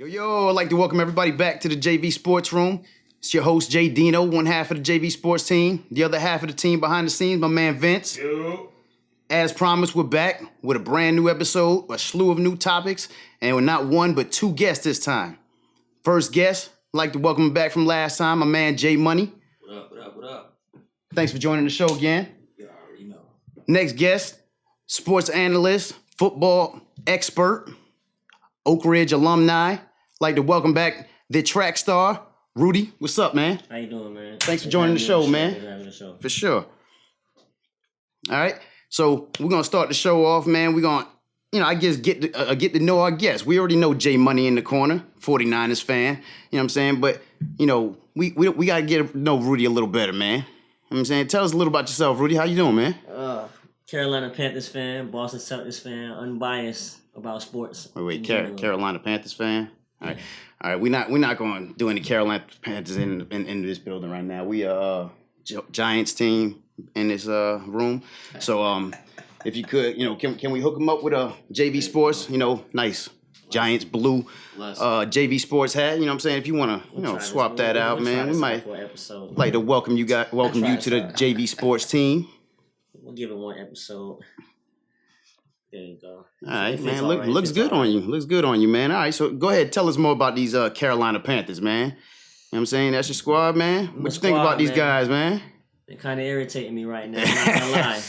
Yo, I'd like to welcome everybody back to the JV Sports Room. It's your host, JDino, one half of the JV Sports team. The other half of the team behind the scenes, my man Vince. Yo. As promised, we're back with a brand new episode, a slew of new topics, and we're not one but two guests this time. First guest, I'd like to welcome him back from last time, my man JMoney. What up, what up, what up? Thanks for joining the show again. You already know. Next guest, sports analyst, football expert, Oak Ridge alumni. Like to welcome back the track star, Rudy. What's up, man? How you doing, man? Thanks for joining the show, man. Thanks for having the show. For sure. All right. So we're gonna start the show off, man. We're gonna, I guess get to know our guests. We already know J-Money in the corner, 49ers fan. You know what I'm saying? But we gotta get to know Rudy a little better, man. You know what I'm saying? Tell us a little about yourself, Rudy. How you doing, man? Carolina Panthers fan, Boston Celtics fan, unbiased about sports. Wait, Carolina Panthers fan. All right. We're not going to do any Carolina Panthers in this building right now. We are Giants team in this room. So if you could, can we hook them up with a JV Sports? Nice Giants blue JV Sports hat. You know what I'm saying? If you want to, swap that out, man. We might like to welcome you to the JV Sports team. We'll give it one episode. There you go. All right, man. Looks good on you. Looks good on you, man. All right, so go ahead. Tell us more about these Carolina Panthers, man. You know what I'm saying? That's your squad, man. What you think about these guys, man? They're kind of irritating me right now. I'm not gonna lie.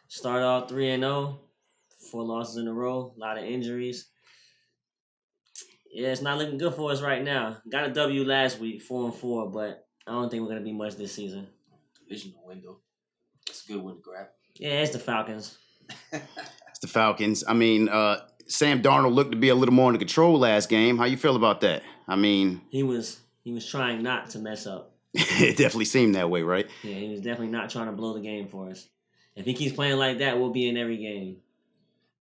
Start off 3-0, 4 losses in a row, a lot of injuries. Yeah, it's not looking good for us right now. Got a W last week, 4-4, but I don't think we're gonna be much this season. Divisional window. It's a good one to grab. Yeah, it's the Falcons. The Falcons. I mean, Sam Darnold looked to be a little more in control last game. How you feel about that? I mean, he was trying not to mess up. It definitely seemed that way, right? Yeah, he was definitely not trying to blow the game for us. If he keeps playing like that, we'll be in every game.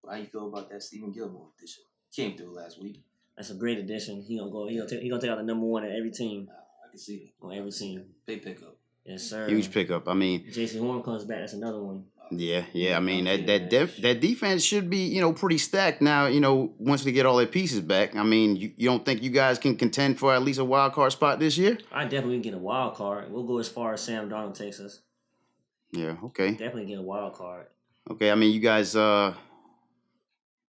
How you feel about that Stephen Gilmore addition? Came through last week. That's a great addition. He gonna take out the number one at every team. I can see it. On every team. Big pickup. Yes, sir. Huge pickup. I mean, J.C. Horn comes back. That's another one. Yeah. I mean, that defense should be, pretty stacked now, once they get all their pieces back. I mean, you don't think you guys can contend for at least a wild card spot this year? I definitely get a wild card. We'll go as far as Sam Darnold takes us. Yeah, okay. Definitely get a wild card. Okay, I mean, you guys in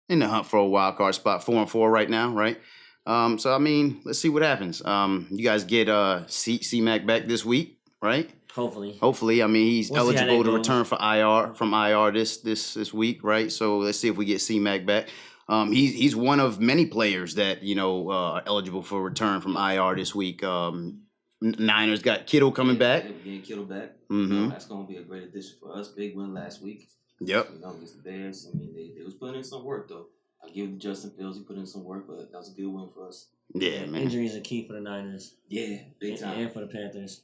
the hunt for a wild card spot, 4-4 right now, right? So, I mean, let's see what happens. You guys get C-Mac back this week, right? Hopefully. I mean, he's eligible to return from IR this week, right? So let's see if we get C-Mac back. He's one of many players that are eligible for return from IR this week. Niners got Kittle coming back. Getting Kittle back. Mm-hmm. That's going to be a great addition for us. Big win last week. Yep. Against the Bears. I mean, they was putting in some work though. I give it to Justin Fields. He put in some work, but that was a good win for us. Yeah, man. Injuries are key for the Niners. Yeah, big time. And for the Panthers.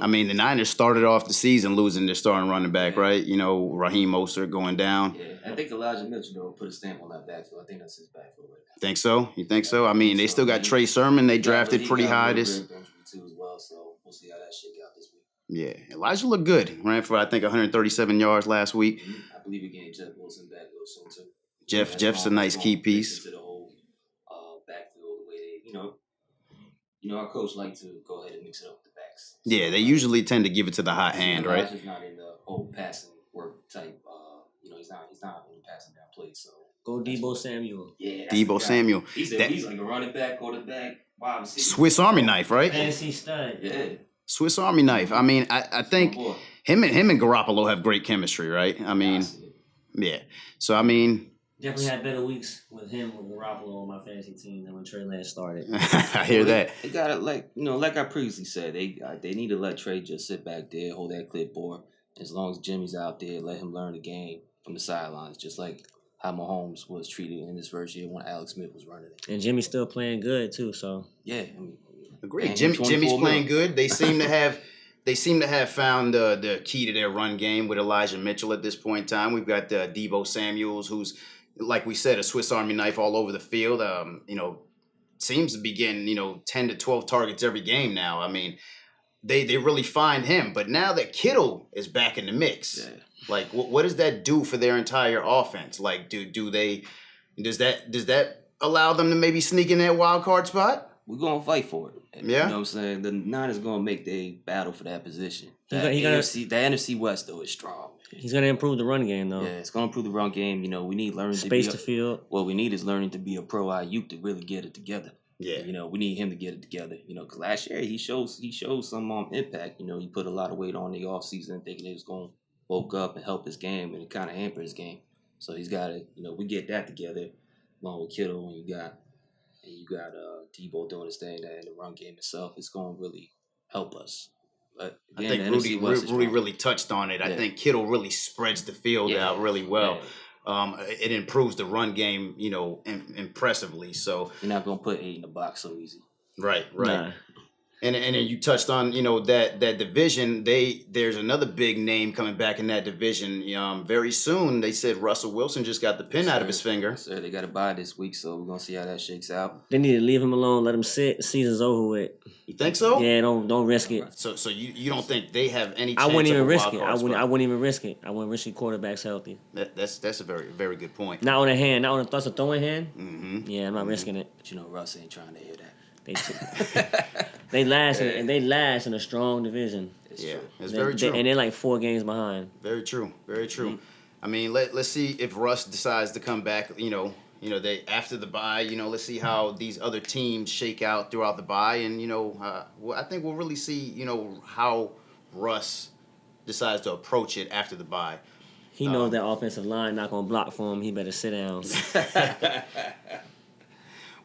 I mean, the Niners started off the season losing their starting running back, right? Raheem Mostert going down. Yeah, I think Elijah Mitchell, though, put a stamp on that backfield. I think that's his backfield right now. Think so? You think so? I mean, they still got Trey Sermon. They drafted pretty high this. Too as well, so we'll see how that shake out this week. Yeah, Elijah looked good. Ran for, I think, 137 yards last week. I believe you're getting Jeff Wilson back real soon, too. Jeff's a nice key piece. To the whole backfield, the way they, our coach like to go ahead and mix it up with the backs. Yeah, they usually tend to give it to the hot hand, right? Elijah's not in the whole passing work type. He's not in the passing down play. So go Deebo Samuel. Yeah, Deebo Samuel. He's like a running back, quarterback, wide receiver. Swiss Army knife, right? Fancy stud. Yeah. Swiss Army knife. I mean, I think him and Garoppolo have great chemistry, right? I mean, yeah. So I mean. Definitely had better weeks with him with Garoppolo on my fantasy team than when Trey Lance started. I hear that. They got to like I previously said, they need to let Trey just sit back there, hold that clipboard. As long as Jimmy's out there, let him learn the game from the sidelines, just like how Mahomes was treated in his first year when Alex Smith was running it. And Jimmy's still playing good too. So yeah, agreed. Jimmy's playing good. They seem to have found the key to their run game with Elijah Mitchell at this point in time. We've got Deebo Samuels, who's, like we said, a Swiss Army knife all over the field. Seems to be getting 10 to 12 targets every game now. I mean, they really find him. But now that Kittle is back in the mix, like what does that do for their entire offense? Like, does that allow them to maybe sneak in that wild card spot? We're going to fight for it. Yeah. You know what I'm saying? The Niners going to make their battle for that position. The NFC West, though, is strong. He's going to improve the run game, though. Yeah, it's going to improve the run game. You know, we need learning Space the field. What we need is learning to be a pro Ayuk to really get it together. Yeah. You know, we need him to get it together. You know, because last year he shows some impact. You know, he put a lot of weight on the offseason thinking he was going to woke up and help his game, and it kind of hampered his game. So he's got to, we get that together along with Kittle, and you got Debo doing his thing. That in the run game itself is going to really help us. But again, I think Rudy really touched on it. Yeah. I think Kittle really spreads the field out really well. Yeah. It improves the run game, impressively. So you're not going to put 8 in the box so easy. Right. Nah. And then you touched on, that division. There's another big name coming back in that division. Very soon, they said Russell Wilson just got the pin out of his finger. Yes, sir. They got to buy this week, so we're gonna see how that shakes out. They need to leave him alone. Let him sit. Season's over with. You think so? Yeah, don't risk it. So you don't think they have any chance? I wouldn't even risk it. I wouldn't even risk it. I wouldn't risk your quarterbacks healthy. That's a very, very good point. Not on a hand. Not on a throwing hand. Mm-hmm. Yeah, I'm not risking it. But Russ ain't trying to hear that. They last in a strong division. It's very true. And they're like 4 games behind. Very true. Very true. Mm-hmm. I mean, let's see if Russ decides to come back. They after the bye. Let's see how these other teams shake out throughout the bye, and I think we'll really see how Russ decides to approach it after the bye. He knows that offensive line not gonna block for him. He better sit down.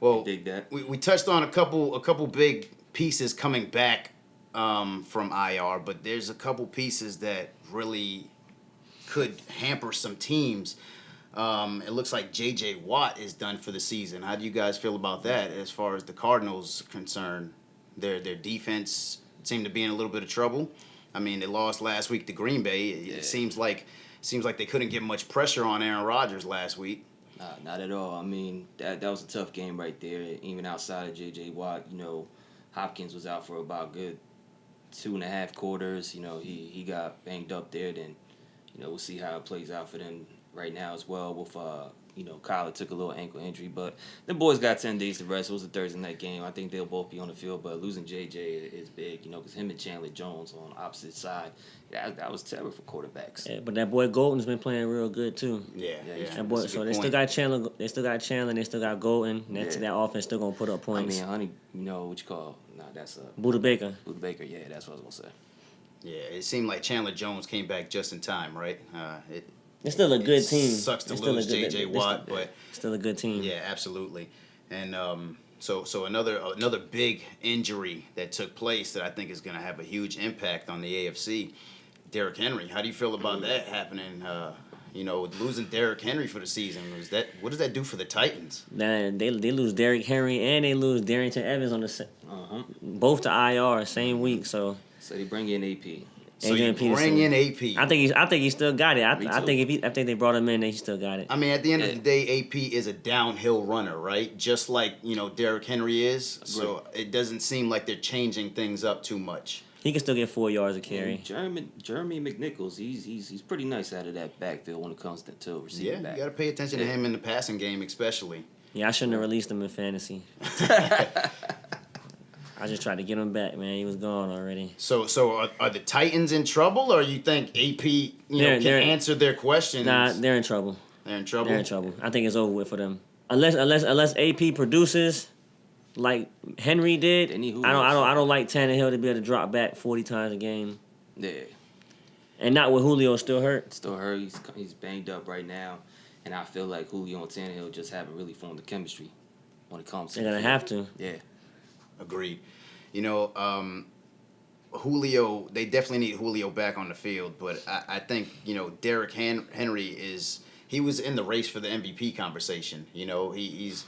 Well, we touched on a couple big pieces coming back from IR, but there's a couple pieces that really could hamper some teams. It looks like J.J. Watt is done for the season. How do you guys feel about that as far as the Cardinals concerned? Their defense seemed to be in a little bit of trouble. I mean, they lost last week to Green Bay. It seems like they couldn't get much pressure on Aaron Rodgers last week. Not at all. I mean, that was a tough game right there. Even outside of J.J. Watt, Hopkins was out for about good 2.5 quarters. He got banged up there. Then, we'll see how it plays out for them right now as well. With Kyler took a little ankle injury, but the boys got 10 days to rest. It was a Thursday night game. I think they'll both be on the field, but losing J.J. is big. Because him and Chandler Jones on the opposite side, that was terrible for quarterbacks. Yeah, but that boy Golden's been playing real good too. Yeah. That boy, so they still got Chandler. They still got Chandler. And they still got Golden. That offense still gonna put up points. I mean, honey, what you call? Nah, that's Buda Baker. Buda Baker. Yeah, that's what I was gonna say. Yeah, it seemed like Chandler Jones came back just in time, right? It's still a good team. Sucks to lose J.J. Watt, but still a good team. Yeah, absolutely. And so another big injury that took place that I think is going to have a huge impact on the AFC. Derrick Henry. How do you feel about that happening? Losing Derrick Henry for the season. What does that do for the Titans? They lose Derrick Henry and they lose Darrington Evans on the both to IR same week. So they bring in AP. So you bring in AP. I think he still got it. I think they brought him in, he still got it. I mean, at the end of the day, AP is a downhill runner, right? Just like Derrick Henry is. So it doesn't seem like they're changing things up too much. He can still get 4 yards a carry. Jeremy McNichols, he's pretty nice out of that backfield when it comes to receiving back. You got to pay attention to him in the passing game, especially. Yeah, I shouldn't have released him in fantasy. I just tried to get him back, man. He was gone already. So are the Titans in trouble, or you think AP can answer their questions? Nah, they're in trouble. They're in trouble. They're in trouble. I think it's over with for them. Unless AP produces like Henry did, I don't like Tannehill to be able to drop back 40 times a game. Yeah. And not with Julio still hurt. Still hurt. He's banged up right now, and I feel like Julio and Tannehill just haven't really formed the chemistry when it comes to. They're gonna have to. Yeah. Agreed. Julio, they definitely need Julio back on the field, but I think, Derrick Henry he was in the race for the MVP conversation. He's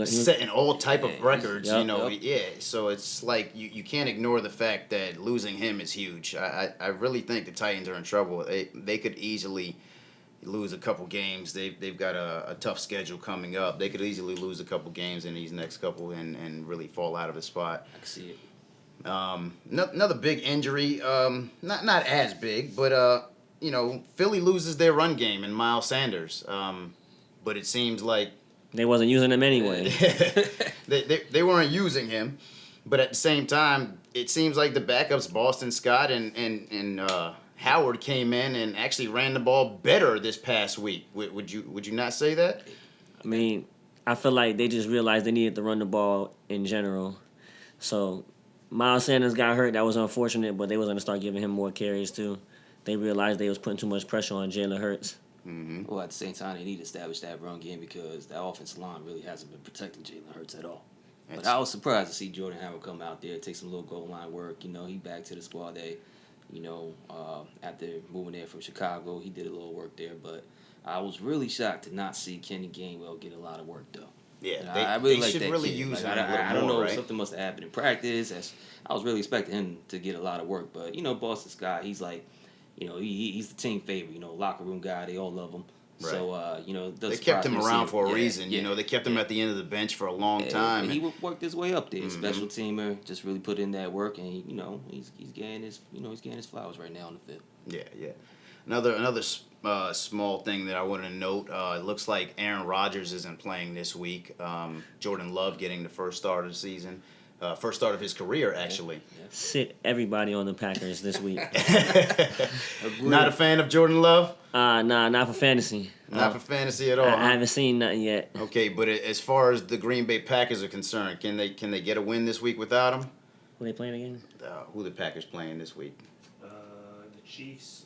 setting all type of records, so it's like you can't ignore the fact that losing him is huge. I really think the Titans are in trouble. They could easily lose a couple games. They've got a tough schedule coming up. They could easily lose a couple games in these next couple and really fall out of the spot. I can see it. Another big injury, not as big, but Philly loses their run game in Miles Sanders. But it seems like They wasn't using him anyway. they weren't using him, but at the same time, it seems like the backups, Boston Scott and Howard, came in and actually ran the ball better this past week. Would you not say that? I mean, I feel like they just realized they needed to run the ball in general. So Miles Sanders got hurt. That was unfortunate, but they was going to start giving him more carries too. They realized they was putting too much pressure on Jalen Hurts. Mm-hmm. Well, at the same time, they need to establish that run game because that offensive line really hasn't been protecting Jalen Hurts at all. But I was surprised to see Jordan Howard come out there, take some little goal line work. You know, he back to the squad day. You know, after moving there from Chicago, he did a little work there. But I was really shocked to not see Kenny Gainwell get a lot of work, though. Yeah, I really they like should that really kid. use like, him a little I don't more, know, right? something must have happened in practice. I was really expecting him to get a lot of work. But, you know, Boston Scott, he's like, you know, he's the team favorite, you know, locker room guy. They all love him. Right. So, you know, they kept him around for a reason. You know, they kept him at the end of the bench for a long time. And he worked his way up there. Special teamer, just really put in that work, and you know, he's getting his flowers right now on the field. Yeah. Another small thing that I want to note. It looks like Aaron Rodgers isn't playing this week. Jordan Love getting the first start of the season. First start of his career, actually. Yeah. Sit everybody on the Packers this week. Not a fan of Jordan Love? Nah, not for fantasy. Not for fantasy at all. I haven't seen nothing yet. Okay, but as far as the Green Bay Packers are concerned, can they get a win this week without him? Who they playing again? Who the Packers playing this week? The Chiefs.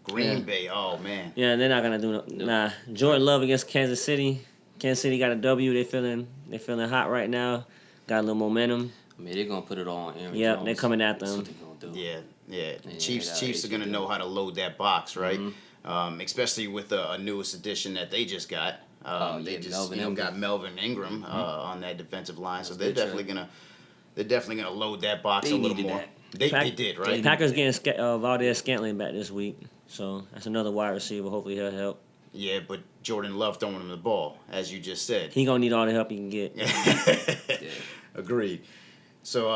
Green Bay. Oh man. Yeah, they're not gonna do no. Nah, Jordan Love against Kansas City. Kansas City got a W. They feeling hot right now. Got a little momentum. I mean, they're gonna put it all on Aaron Yep, Jones. they're coming at them. That's what they're gonna do. Yeah. Chiefs are gonna know how to load that box, right? Especially with a newest addition that they just got. They just got Melvin Ingram on that defensive line, so they're definitely gonna load that box a little more. They did, right? Packers getting Valdez Scantling back this week, so that's another wide receiver. Hopefully he'll help. Yeah, but Jordan Love throwing him the ball, as you just said. He gonna need all the help he can get. Agreed. So,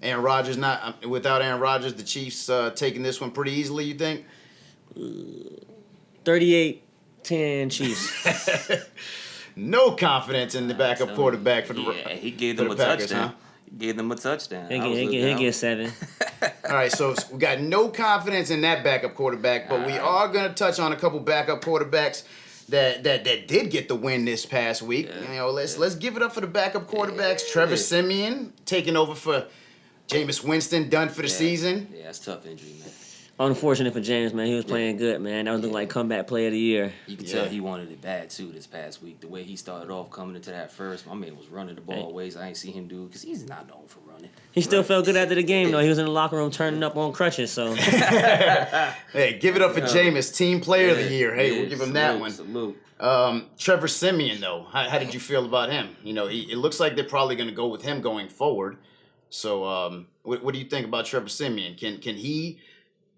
Aaron Rodgers without Aaron Rodgers, the Chiefs taking this one pretty easily. You think? 38-10 Chiefs. No confidence in the backup quarterback for the he gave them a Packers, touchdown. huh? He gave them a touchdown. He'll get 7. All right, so we got no confidence in that backup quarterback, but we are going to touch on a couple backup quarterbacks that did get the win this past week. Yeah. You know, let's give it up for the backup quarterbacks. Yeah. Trevor Siemian taking over for Jameis Winston, done for the season. Yeah, that's tough injury, man. Unfortunate for James, man. He was playing good, man. That was looking like comeback player of the year. You can tell he wanted it bad, too, this past week. The way he started off coming into that first, my man was running the ball ways I ain't seen him do because he's not known for running. He still felt good after the game, though. He was in the locker room turning up on crutches, so. Hey, give it up for Jameis, team player of the year. Hey, we'll give him that one. Salute. Trevor Siemian, though, how did you feel about him? You know, it looks like they're probably going to go with him going forward. So, what do you think about Trevor Siemian? Can he,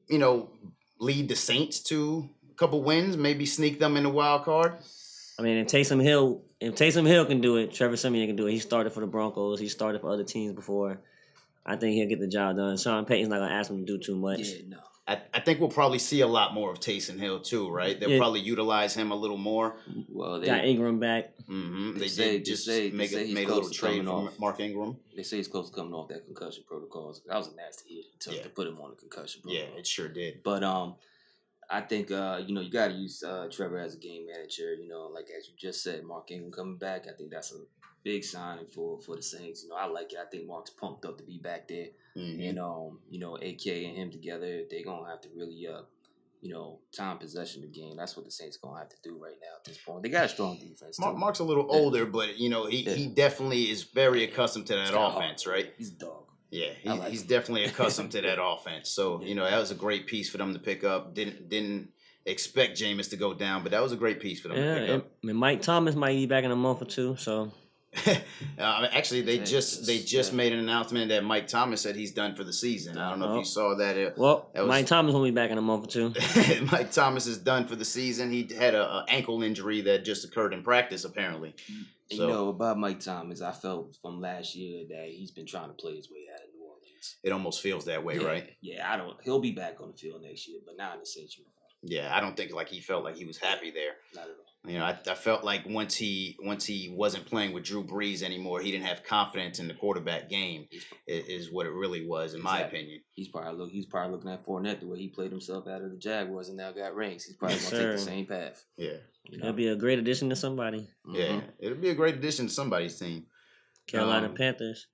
you know, lead the Saints to a couple wins, maybe sneak them in the wild card? I mean, if Taysom Hill can do it, Trevor Siemian can do it. He started for the Broncos. He started for other teams before. I think he'll get the job done. Sean Payton's not going to ask him to do too much. Yeah, no. I think we'll probably see a lot more of Taysom Hill too, right? They'll probably utilize him a little more. Well, Got Ingram back. Mm-hmm. They say made a little trade for Mark Ingram. They say he's close to coming off that concussion protocols. That was a nasty hit. It took to put him on the concussion protocol. Yeah, it sure did. But I think you know, you got to use Trevor as a game manager. You know, like as you just said, Mark Ingram coming back. I think that's a big sign for the Saints. You know, I like it. I think Mark's pumped up to be back there. Mm-hmm. And you know, AK and him together, they're gonna have to really you know, time possession of the game. That's what the Saints gonna have to do right now at this point. They got a strong defense. Mark's a little older, but you know, he definitely is very accustomed to that offense, right? He's a dog. Yeah, he's definitely accustomed to that offense. So, you know, that was a great piece for them to pick up. Didn't expect Jameis to go down, but that was a great piece for them to pick up. And Mike Thomas might be back in a month or two, so. Actually, they just made an announcement that Mike Thomas said he's done for the season. I don't know if you saw that. Mike Thomas will be back in a month or two. Mike Thomas is done for the season. He had an ankle injury that just occurred in practice, apparently. So, you know, about Mike Thomas, I felt from last year that he's been trying to play his way out of New Orleans. It almost feels that way, right? Yeah, he'll be back on the field next year, but not in the Saints uniform. Yeah, I don't think he felt like he was happy there. Not at all. You know, I felt like once he wasn't playing with Drew Brees anymore, he didn't have confidence in the quarterback game. Is what it really was, in my opinion. He's probably looking at Fournette the way he played himself out of the Jaguars and now got rings. He's probably gonna take the same path. Yeah, It'll be a great addition to somebody. Yeah, it'll be a great addition to somebody's team. Carolina Panthers.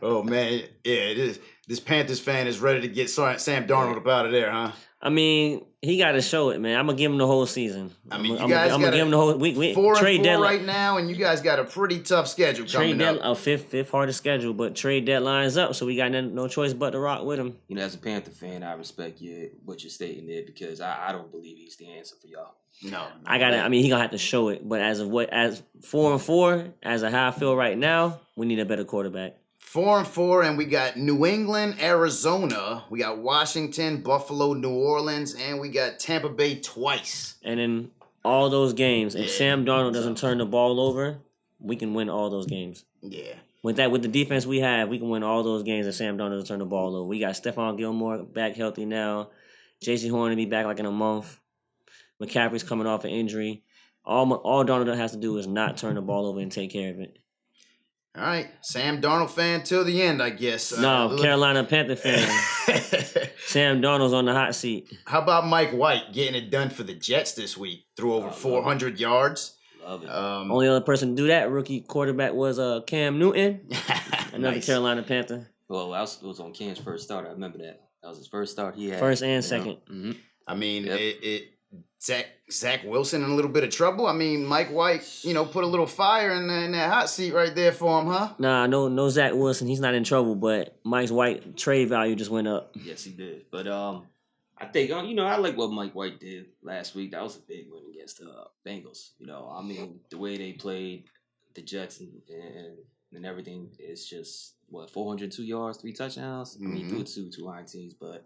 Oh man, yeah, it is. This Panthers fan is ready to get Sam Darnold up out of there, huh? I mean, he got to show it, man. I'm gonna give him the whole season. I mean, I'm gonna give him the whole week. 4-4 right now, and you guys got a pretty tough schedule coming up. A fifth hardest schedule, but trade deadline's up, so we got no choice but to rock with him. You know, as a Panther fan, I respect what you're stating there because I don't believe he's the answer for y'all. No, I mean, he gonna have to show it. But as 4-4, as of how I feel right now, we need a better quarterback. 4-4, and we got New England, Arizona. We got Washington, Buffalo, New Orleans, and we got Tampa Bay twice. And in all those games, if Sam Darnold doesn't turn the ball over, we can win all those games. Yeah. With the defense we have, we can win all those games if Sam Darnold doesn't turn the ball over. We got Stephon Gilmore back healthy now. J.C. Horn will be back like in a month. McCaffrey's coming off an injury. All Darnold has to do is not turn the ball over and take care of it. All right, Sam Darnold fan till the end, I guess. No, Carolina Panther fan. Sam Darnold's on the hot seat. How about Mike White getting it done for the Jets this week? Threw over 400 yards. Love it. Only other person to do that rookie quarterback was Cam Newton, another Nice. Carolina Panther. Well, it was on Cam's first start. I remember that. That was his first start he had. First and second. Mm-hmm. I mean, Zach Wilson in a little bit of trouble. I mean, Mike White, put a little fire in that hot seat right there for him, huh? Nah, no Zach Wilson. He's not in trouble, but Mike White trade value just went up. Yes, he did. But I think I like what Mike White did last week. That was a big win against the Bengals. I mean, the way they played the Jets and everything is just 402 yards, 3 touchdowns. I mean, he threw two INTs, but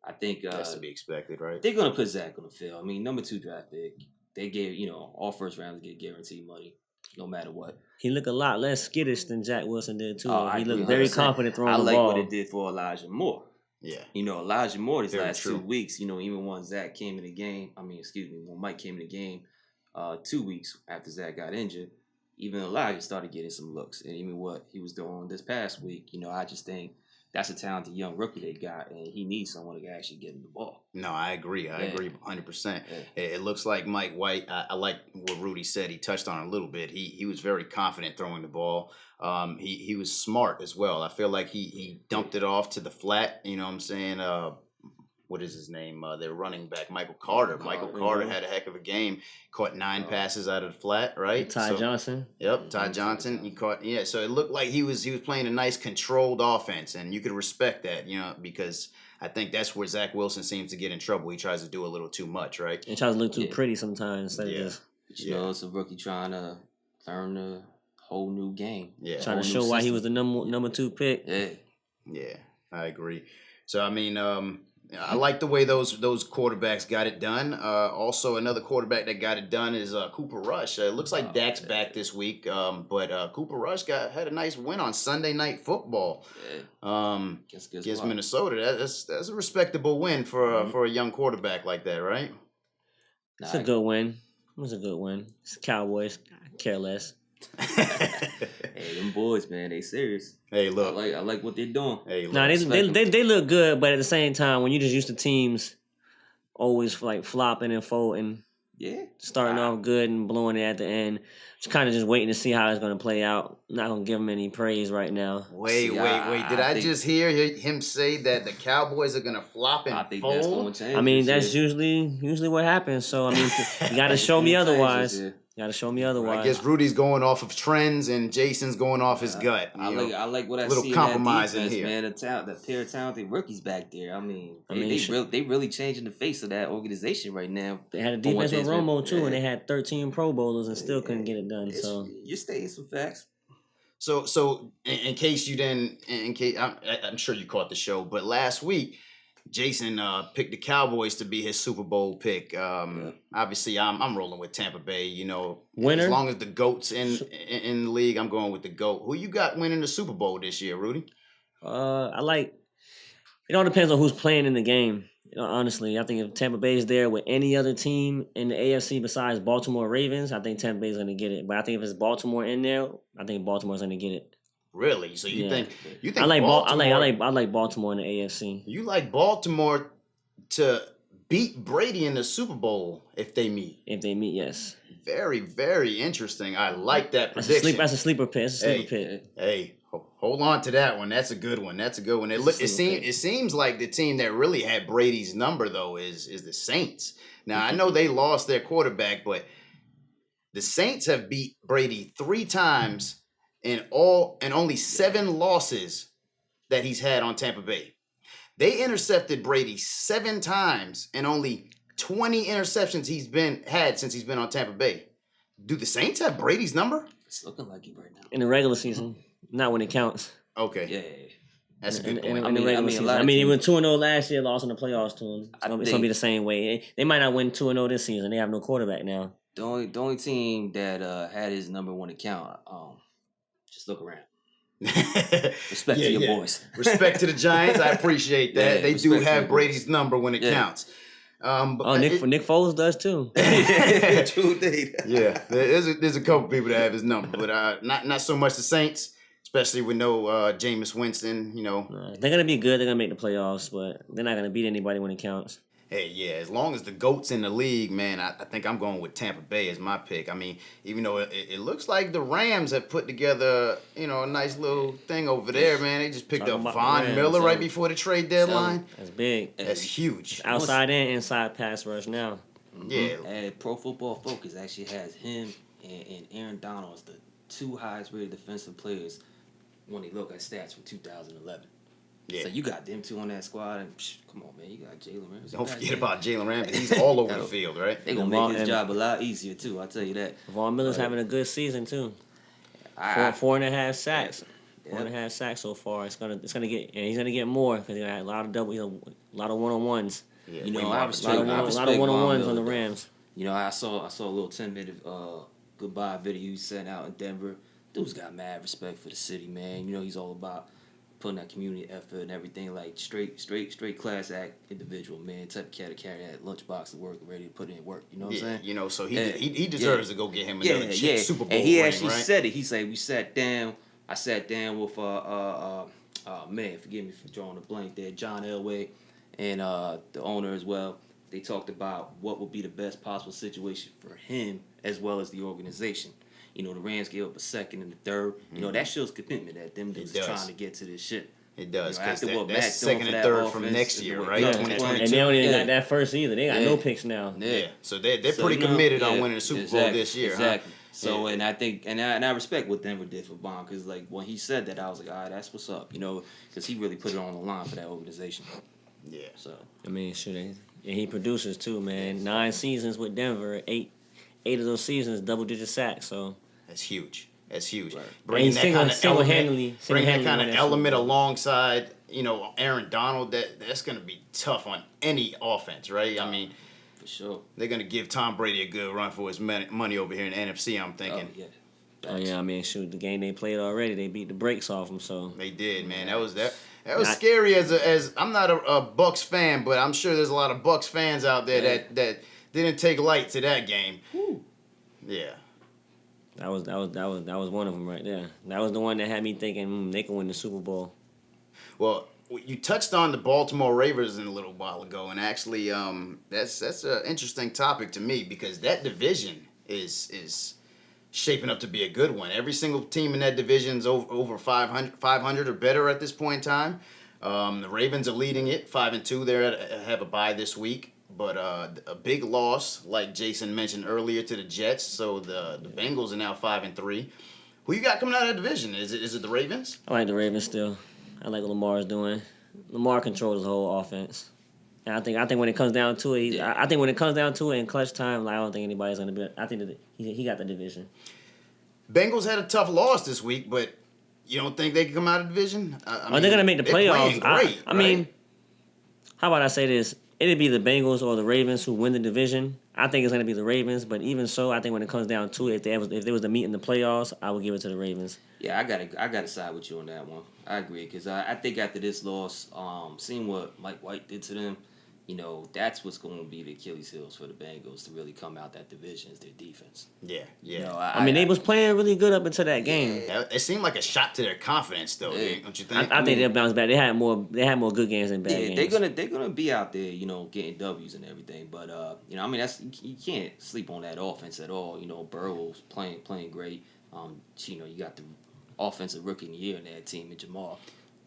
I think that's to be expected, right? They're gonna put Zach on the field. I mean, number 2 draft pick. They gave all first rounders get guaranteed money, no matter what. He looked a lot less skittish than Jack Wilson did too. Oh, he looked very confident throwing the ball. I like what it did for Elijah Moore. Yeah. Elijah Moore this Very last true. 2 weeks, even when Zach came in the game, when Mike came in the game 2 weeks after Zach got injured, even Elijah started getting some looks. And even what he was doing this past week, I just think that's a talented young rookie they got, and he needs someone to actually get him the ball. No, I agree. I agree 100%. Yeah. It looks like Mike White, I like what Rudy said. He touched on it a little bit. He was very confident throwing the ball. He was smart as well. I feel like he dumped it off to the flat. You know what I'm saying? What is his name? Their running back, Michael Carter. Michael Carter had a heck of a game. Caught 9 passes out of the flat, right? Ty Johnson. Yep, Ty Johnson. He caught. Yeah, so it looked like he was playing a nice controlled offense, and you could respect that, because I think that's where Zach Wilson seems to get in trouble. He tries to do a little too much, right? He tries to look too pretty sometimes. Instead of just, But it's a rookie trying to learn a whole new game. Yeah, trying to show why he was the number 2 pick. Yeah, I agree. So I mean, I like the way those quarterbacks got it done. Also, another quarterback that got it done is Cooper Rush. It looks like Dak's back this week, but Cooper Rush had a nice win on Sunday Night Football against Minnesota. That's a respectable win for a young quarterback like that, right? It's a good win. It was a good win. It's the Cowboys. I care less. Hey, them boys, man, they serious. Hey, look, I like what they're doing. Hey, look. Nah, they look good, but at the same time, when you just used to teams always flopping and folding, starting off good and blowing it at the end, just kind of just waiting to see how it's going to play out. Not going to give them any praise right now. Wait. Did I just hear him say that the Cowboys are going to flop and I think fold? that's going to change. I mean, that's usually what happens. So, I mean, you got to show me otherwise. You got to show me otherwise. I guess Rudy's going off of trends and Jason's going off his gut. I like what I little see compromise in that in defense, here. man. The pair of talented rookies back there. I mean, they really changing the face of that organization right now. They had a defense with Romo too, and they had 13 Pro Bowlers and still couldn't get it done. So you're stating some facts. So in case you didn't, I'm sure you caught the show, but last week Jason picked the Cowboys to be his Super Bowl pick. Obviously, I'm rolling with Tampa Bay. Winner. As long as the GOAT's in the league, I'm going with the GOAT. Who you got winning the Super Bowl this year, Rudy? I like. It all depends on who's playing in the game. Honestly, I think if Tampa Bay is there with any other team in the AFC besides Baltimore Ravens, I think Tampa Bay is going to get it. But I think if it's Baltimore in there, I think Baltimore's going to get it. Really? So you Yeah. think I like Baltimore? I like Baltimore in the AFC. You like Baltimore to beat Brady in the Super Bowl if they meet? If they meet, yes. Very, very interesting. I like that prediction. That's a sleeper pit. It's a sleeper pit. Hey, hold on to that one. That's a good one. It seems like the team that really had Brady's number though is the Saints. Now I know they lost their quarterback, but the Saints have beat Brady 3 times in only 7 losses that he's had on Tampa Bay. They intercepted Brady 7 times and only 20 interceptions he's had since he's been on Tampa Bay. Do the Saints have Brady's number? It's looking like it right now. In the regular season, not when it counts. Okay. Yeah. That's a good point. In the regular season. He went 2-0 last year, lost in the playoffs to him. It's going to be the same way. They might not win 2-0 this season. They have no quarterback now. The only team that had his number 1 account, just look around. Respect to your boys. Respect to the Giants. I appreciate that. Yeah, they do have Brady's number when it counts. Nick Foles does too. True. Yeah, there's a couple people that have his number, but not so much the Saints, especially with no Jameis Winston. You know, they're gonna be good. They're gonna make the playoffs, but they're not gonna beat anybody when it counts. Hey, yeah, as long as the GOAT's in the league, man, I think I'm going with Tampa Bay as my pick. I mean, even though it looks like the Rams have put together, a nice little thing over there, man. They just picked up Von Miller right before the trade deadline. That's big. That's huge. It's outside and inside pass rush now. Yeah. And Pro Football Focus actually has him and Aaron Donald as the 2 highest rated defensive players when they look at stats from 2011. Yeah. So you got them 2 on that squad, and come on, man, you got Jalen Ramsey. Don't forget about Jalen Ramsey. He's all over the field, right? They're going to make his job a lot easier, too, I'll tell you that. Von Miller's having a good season, too. 4.5 sacks. 4.5 sacks so far. It's gonna get, and he's gonna get more because he got a lot of a lot of 1-on-1s. Yeah, I respect a lot of 1-on-1s on the Rams. I saw a little 10-minute goodbye video he sent out in Denver. Dude's got mad respect for the city, man. He's all about putting that community effort and everything, like straight class act individual, man. Type of cat to carry that lunchbox to work, ready to put in work. You know what I'm saying? So he deserves to go get him another Super Bowl and he ring, actually right? said it. He said we sat down. I sat down with man, forgive me for drawing a blank there, John Elway, and the owner as well. They talked about what would be the best possible situation for him as well as the organization. The Rams gave up a 2nd and a 3rd. That shows commitment that them dudes is trying to get to this shit. It does. After what that's Matt's 2nd and 3rd from next year, right? 2022. And they don't even got that first either. They got no picks now. Yeah. So they're pretty committed on winning the Super Bowl this year. Exactly. Huh? So and I think and I respect what Denver did for Bond because like when he said that I was like, all right, that's what's up, because he really put it on the line for that organization. Yeah. So I mean, and he produces too, man. 9 seasons with Denver, 8 of those seasons double-digit sacks. So that's huge. Right. Bringing that kind of element alongside, Aaron Donald. That's going to be tough on any offense, right? I mean, for sure, they're going to give Tom Brady a good run for his money over here in the NFC. I'm thinking. Oh yeah, I mean, shoot, the game they played already, they beat the brakes off them. So they did, man. That was scary. As I'm not a Bucks fan, but I'm sure there's a lot of Bucks fans out there that didn't take light to that game. Whew. Yeah. That was one of them right there. That was the one that had me thinking they can win the Super Bowl. Well, you touched on the Baltimore Ravens a little while ago, and actually, that's an interesting topic to me because that division is shaping up to be a good one. Every single team in that division is over 500 or better at this point in time. The Ravens are leading it 5-2. They have a bye this week. But a big loss, like Jason mentioned earlier, to the Jets. So the Bengals are now 5-3. Who you got coming out of that division? Is it the Ravens? I like the Ravens still. I like what Lamar's doing. Lamar controls the whole offense. And I think when it comes down to it, I think when it comes down to it in clutch time, I don't think anybody's gonna be. I think that he got the division. Bengals had a tough loss this week, but you don't think they can come out of the division? They're gonna make the playoffs. Great, I mean, how about I say this? It'd be the Bengals or the Ravens who win the division. I think it's going to be the Ravens, but even so, I think when it comes down to it, if there was a meet in the playoffs, I would give it to the Ravens. Yeah, I gotta side with you on that one. I agree because I think after this loss, seeing what Mike White did to them, you know, that's what's going to be the Achilles heels for the Bengals to really come out that division is their defense. Yeah, yeah. You know, I mean, they was playing really good up until that game. Yeah, it seemed like a shot to their confidence, though. Yeah. Don't you think? I think they'll bounce back. They had more good games than bad games. They're gonna be out there, you know, getting W's and everything. But you know, I mean, that's you can't sleep on that offense at all. You know, Burrow's playing great. You know, you got the offensive rookie of the year in that team, and Jamal.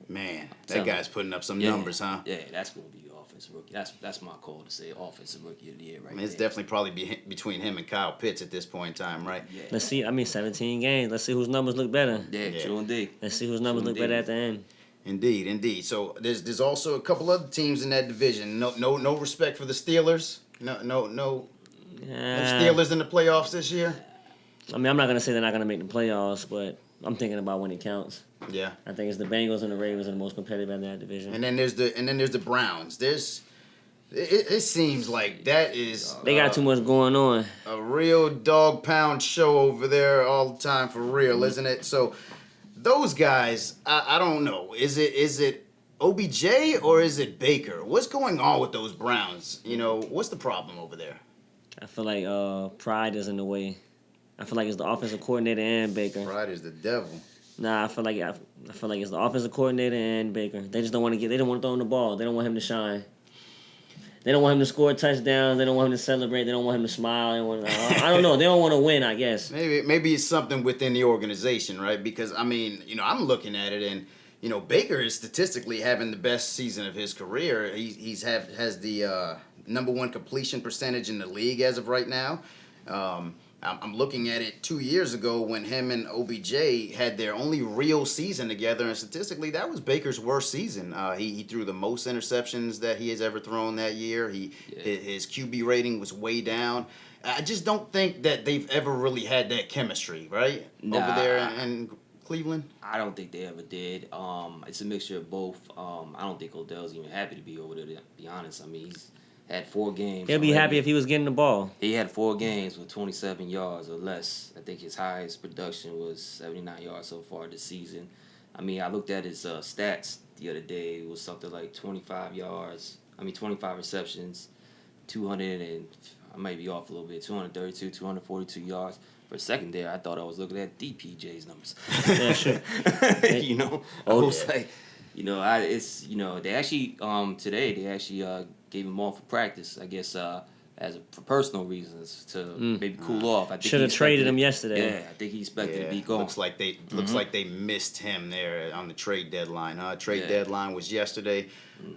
Man, that guy's putting up some numbers, huh? Yeah, that's gonna be the offensive rookie. That's my call to say offensive rookie of the year, right? I mean, it's definitely probably between him and Kyle Pitts at this point in time, right? Yeah. Let's see. I mean, 17 games. Let's see whose numbers look better. Yeah, true indeed. Let's see whose numbers look better at the end. Indeed. So there's also a couple other teams in that division. No respect for the Steelers. No Steelers in the playoffs this year. I mean, I'm not gonna say they're not gonna make the playoffs, but I'm thinking about when it counts. Yeah. I think it's the Bengals and the Ravens are the most competitive in that division. And then there's the Browns. It seems like that is They got too much going on. a real dog pound show over there all the time for real, isn't it? So those guys, I don't know. Is it OBJ or is it Baker? What's going on with those Browns? You know, what's the problem over there? I feel like pride is in the way. I feel like it's the offensive coordinator and Baker. Pride is the devil. Nah, I feel like it's the offensive coordinator and Baker. They just don't want to they don't want to throw him the ball. They don't want him to shine. They don't want him to score touchdowns. They don't want him to celebrate. They don't want him to smile. I don't know. They don't want to win, I guess. Maybe it's something within the organization, right? Because I mean, you know, I'm looking at it, and you know, Baker is statistically having the best season of his career. Has the number one completion percentage in the league as of right now. I'm looking at it 2 years ago when him and OBJ had their only real season together, and statistically, that was Baker's worst season. He threw the most interceptions that he has ever thrown that year. His QB rating was way down. I just don't think that they've ever really had that chemistry, right? Over there in Cleveland. I don't think they ever did. It's a mixture of both. I don't think Odell's even happy to be over there, to be honest. I mean, he's had 4 games. He'll be happy if he was getting the ball. He had 4 games with 27 yards or less. I think his highest production was 79 yards so far this season. I mean, I looked at his stats the other day. It was something like 25 receptions, 200 and I might be off a little bit, 232, 242 yards. For a second there, I thought I was looking at DPJ's numbers. Yeah, sure. You know, I was like, you know, they actually today they actually gave him off for practice, I guess, for personal reasons to maybe cool off. I think should have traded him yesterday. Yeah, I think he expected to be gone. Looks like they missed him there on the trade deadline. Trade deadline was yesterday.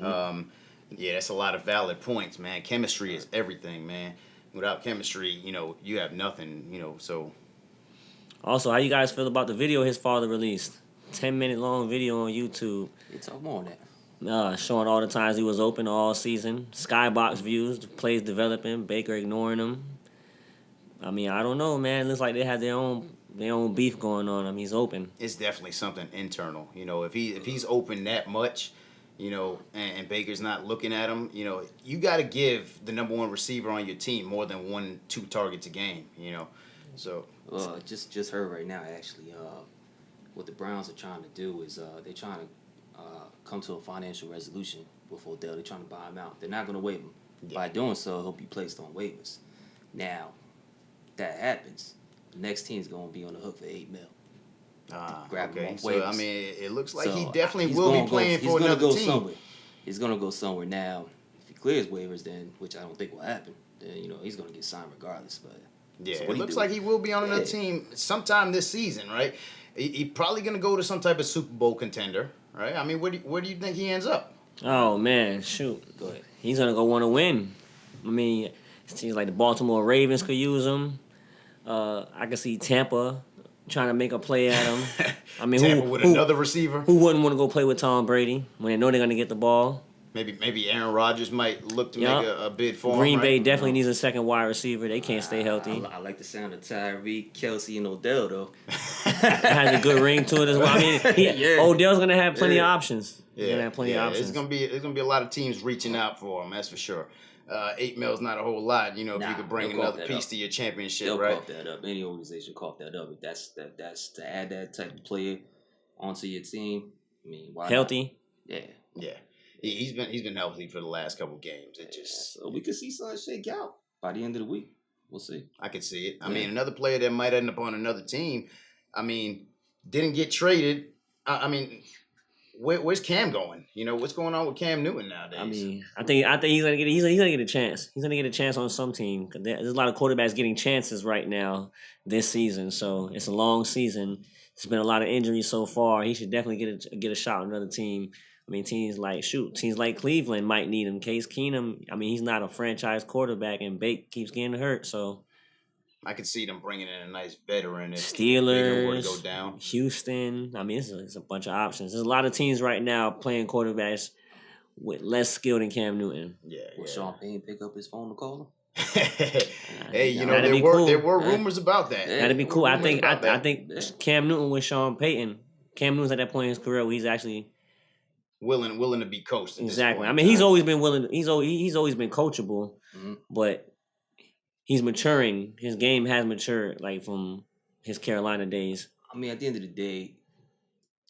Yeah, that's a lot of valid points, man. Chemistry is everything, man. Without chemistry, you know, you have nothing, you know, so. Also, how you guys feel about the video his father released? 10-minute long video on YouTube. Talk more on that. Showing all the times he was open all season. Skybox views, the plays developing, Baker ignoring him. I mean, I don't know, man. It looks like they have their own beef going on. I mean, he's open. It's definitely something internal. You know, if he's open that much, you know, and Baker's not looking at him, you know, you got to give the number one receiver on your team more than 1-2 targets a game, you know. So. Well, just heard right now, actually, what the Browns are trying to do is they're trying to come to a financial resolution with Odell. They're trying to buy him out. They're not going to waive him. Yeah. By doing so, he'll be placed on waivers. Now, if that happens, the next team is going to be on the hook for $8 million. Okay. So, I mean, it looks like he definitely will be playing for another team. Somewhere. He's going to go somewhere. Now, if he clears waivers, then, which I don't think will happen, then, you know, he's going to get signed regardless. But yeah, so it looks like he will be on another team sometime this season, right? He probably going to go to some type of Super Bowl contender, right? I mean, where do you think he ends up? Oh, man, shoot. Go ahead. He's going to go want to win. I mean, it seems like the Baltimore Ravens could use him. I can see Tampa trying to make a play at him. I mean, Tampa with another receiver. Who wouldn't want to go play with Tom Brady when they know they're going to get the ball? Maybe Aaron Rodgers might look to make a bid for him. Green Bay right? definitely needs a second wide receiver. They can't stay healthy. I like the sound of Tyreek, Kelsey, and Odell, though. Has a good ring to it as well. I mean, Odell's going to have plenty of options. Yeah, He's going to have plenty of options. It's gonna be a lot of teams reaching out for him. That's for sure. $8 million's not a whole lot, you know. If you could bring another piece to your championship, they'll right? Cough that up. Any organization cough that up. If that's to add that type of player onto your team. I mean, why healthy? Not? Yeah. He's been healthy for the last couple games. It just so we could see something shake out by the end of the week. We'll see. I could see it. I mean, another player that might end up on another team. I mean, didn't get traded. I mean, where's Cam going? You know, what's going on with Cam Newton nowadays? I mean, I think he's gonna get a chance. He's gonna get a chance on some team. 'Cause there's a lot of quarterbacks getting chances right now this season. So it's a long season. There's been a lot of injuries so far. He should definitely get a shot on another team. I mean, teams like Cleveland might need him. Case Keenum, I mean, he's not a franchise quarterback, and Bake keeps getting hurt. So I could see them bringing in a nice veteran if Steelers, were to go down. Houston. I mean, it's a bunch of options. There's a lot of teams right now playing quarterbacks with less skill than Cam Newton. Yeah. Will Sean Payton pick up his phone to call him? Hey, you know there were rumors about that. That'd be cool. I think Cam Newton with Sean Payton. Cam Newton's at that point in his career where he's actually willing to be coached. Exactly. I mean, he's always been willing. He's always been coachable, but he's maturing. His game has matured, like from his Carolina days. I mean, at the end of the day,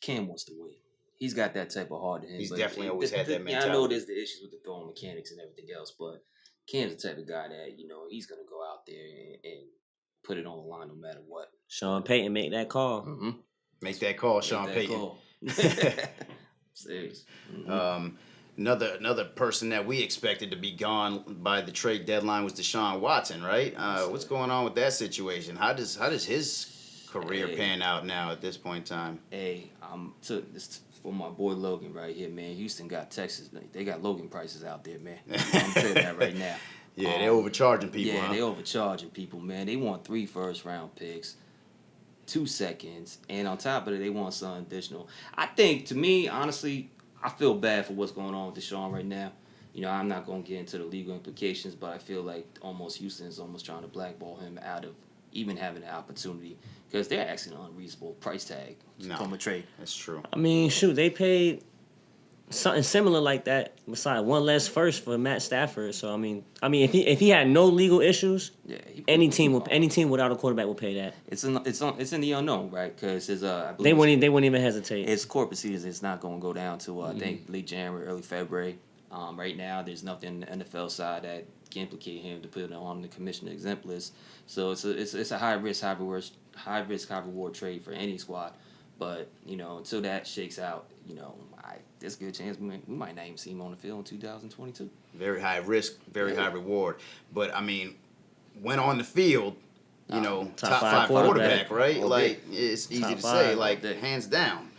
Cam wants to win. He's got that type of heart in him. He's definitely always had that mentality. I know there's the issues with the throwing mechanics and everything else, but Cam's the type of guy that, you know, he's going to go out there and put it on the line no matter what. Sean Payton make that call. Mm-hmm. Make that call, Sean Payton. Serious. Another person that we expected to be gone by the trade deadline was Deshaun Watson, right? What's going on with that situation? How does his career pan out now at this point in time? Hey, this for my boy Logan right here, man. Houston got Texas. They got Logan prices out there, man. I'm telling you that right now. Yeah, they're overcharging people. Yeah, they're overcharging people, man. They want 3 first-round picks, 2 seconds, and on top of it, they want something additional. I think, to me, honestly, I feel bad for what's going on with Deshaun right now. You know, I'm not going to get into the legal implications, but I feel like Houston is almost trying to blackball him out of even having the opportunity because they're asking an unreasonable price tag from a trade. That's true. I mean, shoot, they paid something similar like that besides one less first for Matt Stafford. So I mean, if he had no legal issues, any team without a quarterback will pay that. It's in the unknown, right? Because they wouldn't even hesitate. It's corporate season. It's not going to go down to I think late January, early February. Right now, there's nothing in the NFL side that can implicate him to put it on the commissioner exempt list. So it's a high risk, high reward trade for any squad. But you know, until that shakes out, you know, there's a good chance we might not even see him on the field in 2022. Very high risk, very high reward. But I mean, when on the field, you know, top 5 quarterback, right? Like it's easy to say, like hands down.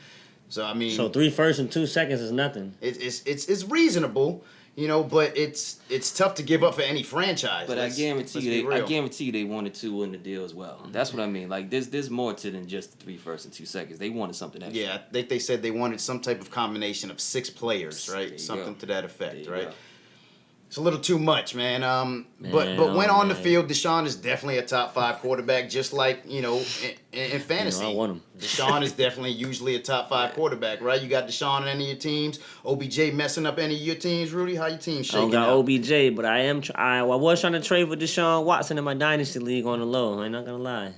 So I mean, 3 firsts and 2 seconds is nothing. It's reasonable, you know, but it's tough to give up for any franchise. But I guarantee you they wanted 2 in the deal as well. That's what I mean. Like there's more to than just the 3 firsts and 2 seconds. They wanted something extra. Yeah, I think they said they wanted some type of combination of 6 players, right? Something to that effect, right? Go. It's a little too much, man. But when on the field, Deshaun is definitely a top 5 quarterback, just like, you know, in fantasy. You know, I want him. Deshaun is definitely usually a top 5 quarterback, right? You got Deshaun on any of your teams. OBJ messing up any of your teams, Rudy? How your team shaking I don't got OBJ, but I was trying to trade for Deshaun Watson in my dynasty league on the low. I'm not gonna lie,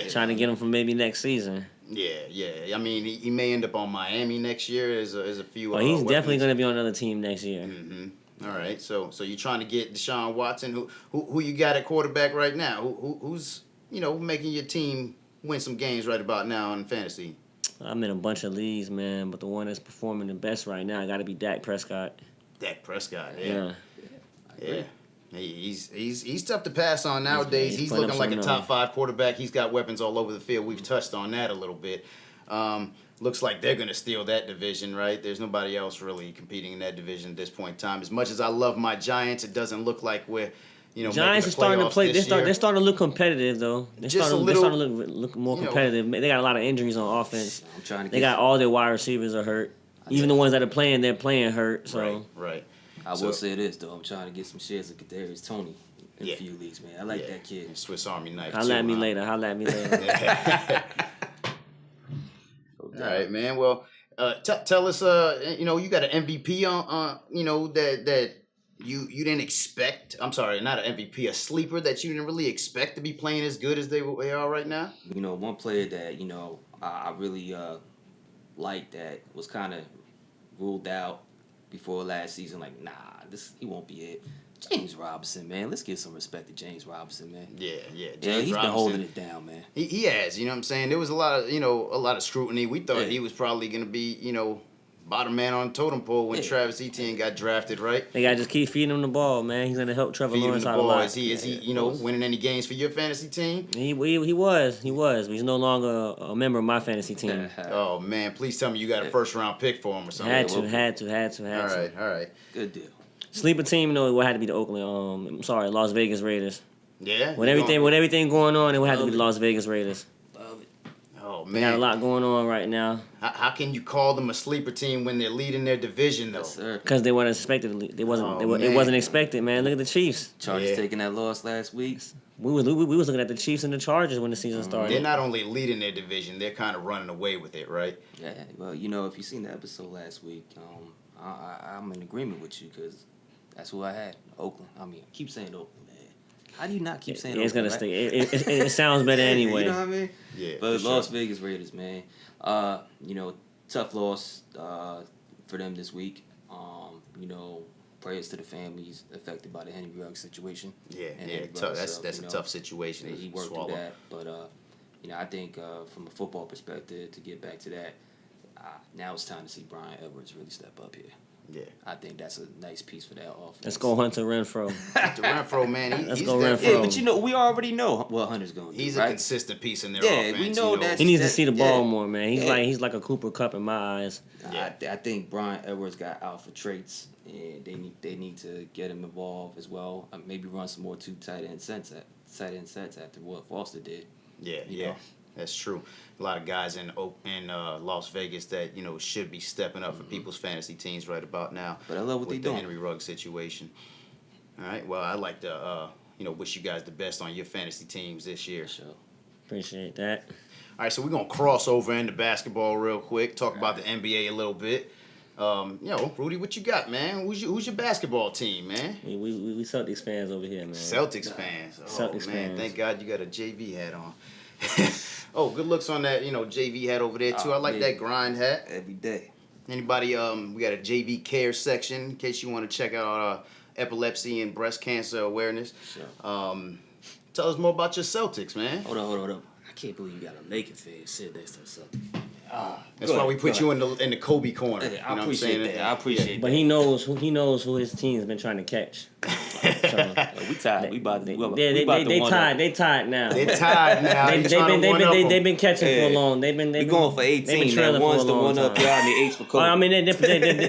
trying to get him for maybe next season. Yeah. I mean, he may end up on Miami next year. There's a few. Well, he's definitely gonna be on another team next year. Mm-hmm. All right, so you're trying to get Deshaun Watson. Who you got at quarterback right now? Who's making your team win some games right about now in fantasy? I'm in a bunch of leagues, man, but the one that's performing the best right now got to be Dak Prescott. Dak Prescott, yeah. He's tough to pass on nowadays. He's looking like a top 5 quarterback. He's got weapons all over the field. We've touched on that a little bit. Looks like they're going to steal that division, right? There's nobody else really competing in that division at this point in time. As much as I love my Giants, it doesn't look like we're, Giants are starting to play. They're starting to look competitive, though. They're starting to look more competitive. They got a lot of injuries on offense. They got all their wide receivers are hurt. Even the ones that are playing, they're playing hurt. So right. I will say this though. I'm trying to get some shares of Kadarius Toney in a few leagues, man. I like that kid. Swiss Army knife. Holla at me later. All right, man. Well, tell us, you got an MVP on that you didn't expect. I'm sorry, not an MVP, a sleeper that you didn't really expect to be playing as good as they are right now. You know, one player that I really liked that was kind of ruled out before last season, like, nah, he won't be it. James Robinson, man. Let's give some respect to James Robinson, man. Yeah. Yeah, he's Robinson, been holding it down, man. He has, you know what I'm saying? There was a lot of scrutiny. We thought he was probably going to be, bottom man on the totem pole when Travis Etienne got drafted, right? They got to just keep feeding him the ball, man. He's going to help Trevor Lawrence out a lot. Is he winning any games for your fantasy team? He was. But he's no longer a member of my fantasy team. Oh, man. Please tell me you got a first-round pick for him or something. Had to. All right. Good deal. Sleeper team, it would have to be the Las Vegas Raiders. Yeah? With everything going on, it would have to be the Las Vegas Raiders. Love it. Oh, man. They got a lot going on right now. How can you call them a sleeper team when they're leading their division, though? Yes, sir. Because they weren't expected. It wasn't expected, man. Look at the Chiefs. Chargers taking that loss last week. We was looking at the Chiefs and the Chargers when the season started. They're not only leading their division, they're kind of running away with it, right? Yeah, well, if you seen the episode last week, I'm in agreement with you because that's who I had, Oakland. I keep saying Oakland, man. How do you not keep saying Oakland? It's going to stay. It sounds better anyway. You know what I mean? Yeah. But Las Vegas Raiders, man. Tough loss for them this week. Prayers to the families affected by the Henry Ruggs situation. Yeah. Tough. That's a tough situation. He worked through that, but I think from a football perspective, to get back to that, now it's time to see Brian Edwards really step up here. Yeah. I think that's a nice piece for that offense. Let's go Hunter Renfrow. Renfrow, man. Let's go Renfrow. Yeah, but we already know what Hunter's going to do. He's right? a consistent piece in their offense. Yeah, we know that. He needs to see the ball more, man. He's like a Cooper Kupp in my eyes. Yeah. I think Brian Edwards got alpha traits, and they need to get him involved as well. Maybe run some more two tight end sets after what Foster did. Yeah. That's true. A lot of guys in Las Vegas that should be stepping up for people's fantasy teams right about now. But I love what they're doing. The Henry Ruggs situation. All right. Well, I'd like to wish you guys the best on your fantasy teams this year. Sure. Appreciate that. All right, so we're gonna cross over into basketball real quick. Talk about the NBA a little bit. Rudy, what you got, man? Who's your basketball team, man? We Celtics fans over here, man. Celtics fans. Celtics fans. Thank God you got a JV hat on. Oh, good looks on that, JV hat over there too. I like that grind hat. Every day. Anybody? We got a JV care section in case you want to check out epilepsy and breast cancer awareness. Sure. Tell us more about your Celtics, man. Hold up. I can't believe you got a Lakers fan sitting next to the Celtics. That's why we put you in the Kobe corner. Hey, I appreciate that. I appreciate that. But he knows who his team's been trying to catch. So, we tied. We about to. They tied. They tied now. They're tied now. They've been catching for long. They've been going for 18. That one's the one up y'all, and the 8's for Kobe.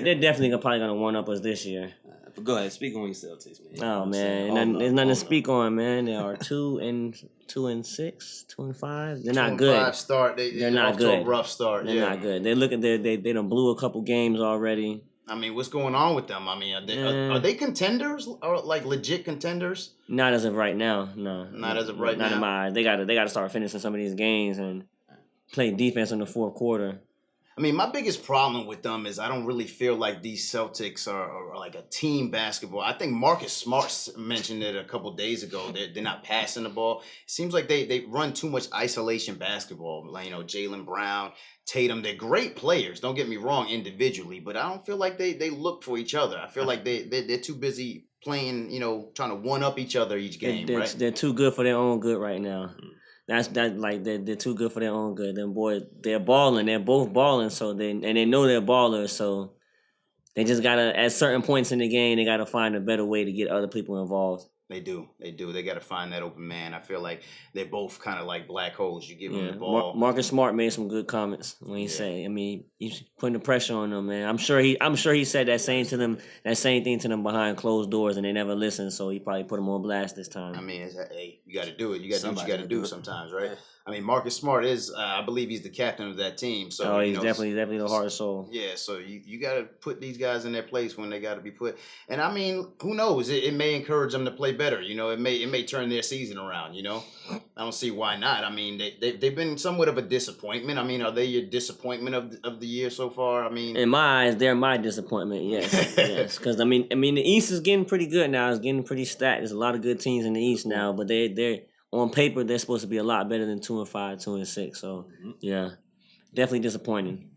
They're definitely probably gonna one up us this year. But go ahead, speak on your Celtics, man. Oh man, there's nothing to speak on, man. They are 2-6, 2-5. They're not good. 5 start. They're not good. To a rough start. They're not good. They done blew a couple games already. I mean, what's going on with them? I mean, are they contenders or like legit contenders? Not as of right now. No. Not as of right now. Not in my eyes. They gotta start finishing some of these games and play defense in the fourth quarter. I mean, my biggest problem with them is I don't really feel like these Celtics are like a team basketball. I think Marcus Smart mentioned it a couple days ago. They're not passing the ball. It seems like they run too much isolation basketball. Like, Jaylen Brown, Tatum, they're great players. Don't get me wrong individually, but I don't feel like they look for each other. I feel like they're too busy playing, trying to one up each other each game. They're too good for their own good right now. They're too good for their own good. Them boys, they're balling. They're both balling. So they know they're ballers. So they just gotta, at certain points in the game, they gotta find a better way to get other people involved. They do. They got to find that open man. I feel like they're both kind of like black holes. You give them the ball. Marcus Smart made some good comments when he said, he's putting the pressure on them, man. I'm sure he said that same thing to them behind closed doors, and they never listened. So he probably put them on blast this time. I mean, you got to do it. You got to do what you got to do sometimes, right? I mean, Marcus Smart is, I believe he's the captain of that team. So he's definitely the heart and soul. Yeah, so you got to put these guys in their place when they got to be put. And I mean, who knows? It may encourage them to play better. It may turn their season around. I don't see why not. I mean, they've been somewhat of a disappointment. I mean, are they your disappointment of the year so far? I mean, in my eyes, they're my disappointment. Yes, because I mean, the East is getting pretty good now. It's getting pretty stacked. There's a lot of good teams in the East now, but they're on paper they're supposed to be a lot better than 2-5, 2-6. So yeah, definitely disappointing.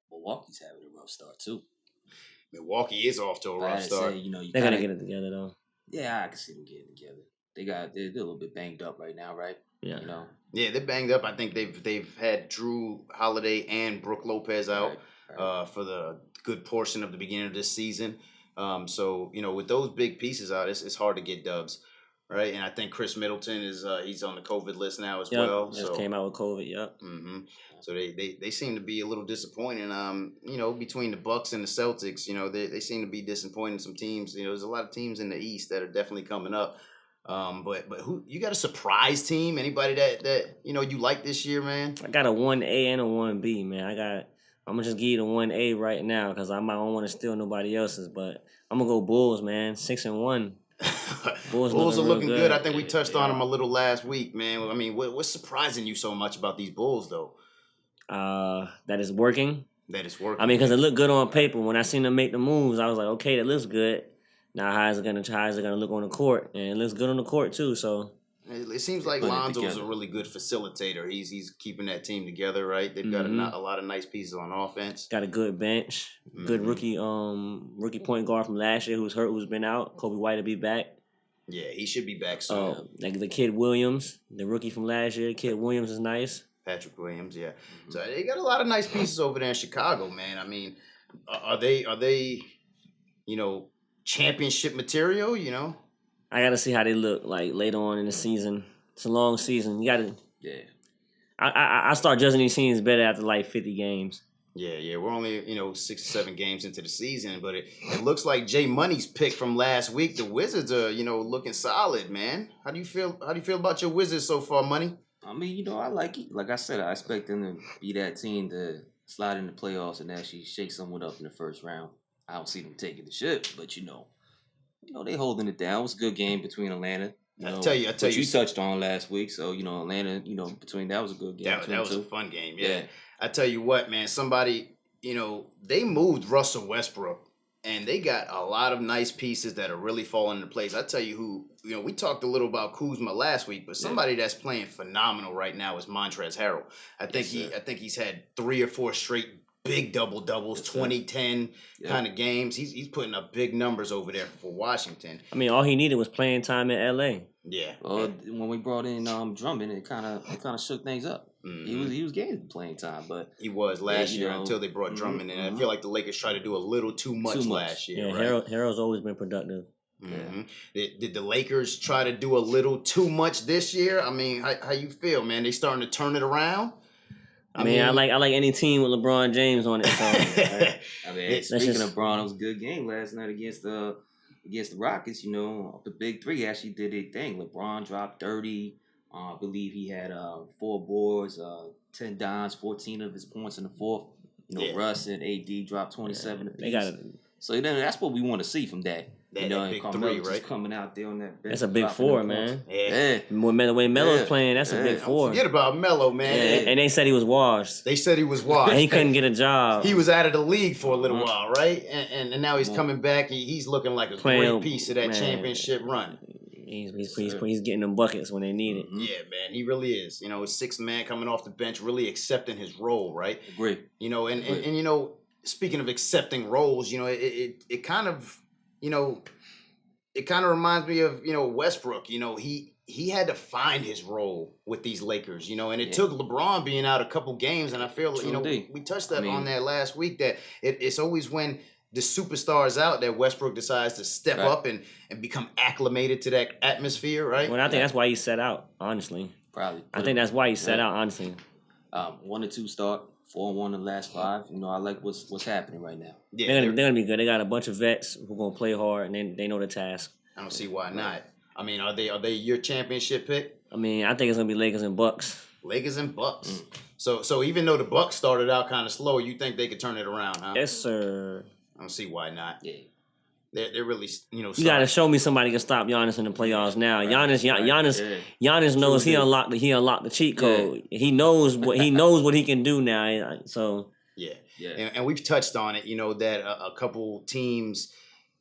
Milwaukee's having a rough start too. Milwaukee is off to a rough start. Say, you They're gonna get it together though. Yeah, I can see them getting together. They're a little bit banged up right now, right? Yeah. You know. Yeah, they're banged up. I think they've had Drew Holiday and Brooke Lopez out for the good portion of the beginning of this season. So with those big pieces out, it's hard to get dubs, right? And I think Chris Middleton is he's on the COVID list now as well. Just came out with COVID. Yep. Mm-hmm. So they seem to be a little disappointing. Between the BUCS and the Celtics, they seem to be disappointing some teams. There's a lot of teams in the East that are definitely coming up. But who you got a surprise team? Anybody that you like this year, man? I got a 1A and a 1B, man. I'm gonna just give you the 1A right now because I don't want to steal nobody else's, but I'm gonna go Bulls, man. 6-1. Bulls are looking good. I think we touched on them a little last week, man. I mean, what's surprising you so much about these Bulls, though? That is working. That is working. I mean, because it looked good on paper. When I seen them make the moves, I was like, okay, that looks good. Now, how is it gonna look on the court? And it looks good on the court too. So it seems like Lonzo's a really good facilitator. He's keeping that team together, right? They've got a lot of nice pieces on offense. Got a good bench. Good rookie point guard from last year who's hurt, who's been out. Kobe White will be back. Yeah, he should be back soon. Like the kid Williams, the rookie from last year. Kid Williams is nice. Patrick Williams, yeah. So they got a lot of nice pieces over there in Chicago, man. I mean, are they championship material? I gotta see how they look like later on in the season. It's a long season. You gotta. Yeah. I start judging these teams better after like 50 games. Yeah. We're only 6 or 7 games into the season, but it looks like JMoney's pick from last week. The Wizards are looking solid, man. How do you feel about your Wizards so far, Money? I mean, I like it. Like I said, I expect them to be that team to slide in the playoffs and actually shake someone up in the first round. I don't see them taking the ship, but they holding it down. It was a good game between Atlanta. I tell you, you touched on last week. So Atlanta, between that was a good game. That was a fun game. Yeah. I tell you what, man. Somebody, they moved Russell Westbrook, and they got a lot of nice pieces that are really falling into place. I tell you who, we talked a little about Kuzma last week, but somebody that's playing phenomenal right now is Montrezl Harrell. I think he's had 3 or 4 straight big double-doubles, 20-10 kind of games. He's putting up big numbers over there for Washington. I mean, all he needed was playing time in L.A. Yeah. Well, when we brought in Drummond, it kind of shook things up. Mm-hmm. He was getting playing time, but he was last year until they brought Drummond in. I feel like the Lakers tried to do a little too much last year. Yeah, right? Harrell's always been productive. Mm-hmm. Did the Lakers try to do a little too much this year? I mean, how you feel, man? They starting to turn it around? I mean, I like any team with LeBron James on it. So, right? I mean, speaking of LeBron, it was a good game last night against the Rockets. The big three actually did their thing. LeBron dropped 30. I believe he had 4 boards, 10 dimes, 14 of his points in the fourth. Russ and AD dropped 27 apiece. They got it. So that's what we want to see from that. That big three, right? Coming out there on that bench. That's a big 4, man. Yeah. When the way Melo's playing, that's a big 4. Don't forget about Melo, man. Yeah. And they said he was washed. They said he was washed. And he couldn't get a job. He was out of the league for a little while, right? And now he's coming back. He's looking like a great piece of that championship run. He's getting them buckets when they need it. Yeah, man, he really is. A 6th man coming off the bench, really accepting his role, right? Agree. And speaking of accepting roles, it kind of, it kind of reminds me of, Westbrook. He had to find his role with these Lakers, and it took LeBron being out a couple games, and I feel, we touched on that last week, that it's always when the superstars out that Westbrook decides to step up and become acclimated to that atmosphere, right? Well, I think that's why he set out, honestly. Probably. I think that's why he set out, honestly. 1-2 start, 4-1 in the last 5. I like what's happening right now. Yeah, they're gonna be good. They got a bunch of vets who are gonna play hard, and they know the task. I don't see why not. I mean, are they your championship pick? I mean, I think it's gonna be Lakers and Bucks. Lakers and Bucks. So even though the Bucks started out kind of slow, you think they could turn it around, huh? Yes, sir. I don't see why not. Yeah. They're really, You got to show me somebody can stop Giannis in the playoffs now. Giannis knows he unlocked the cheat code. Yeah. He knows what he can do now. So yeah. And we've touched on it. That a couple teams,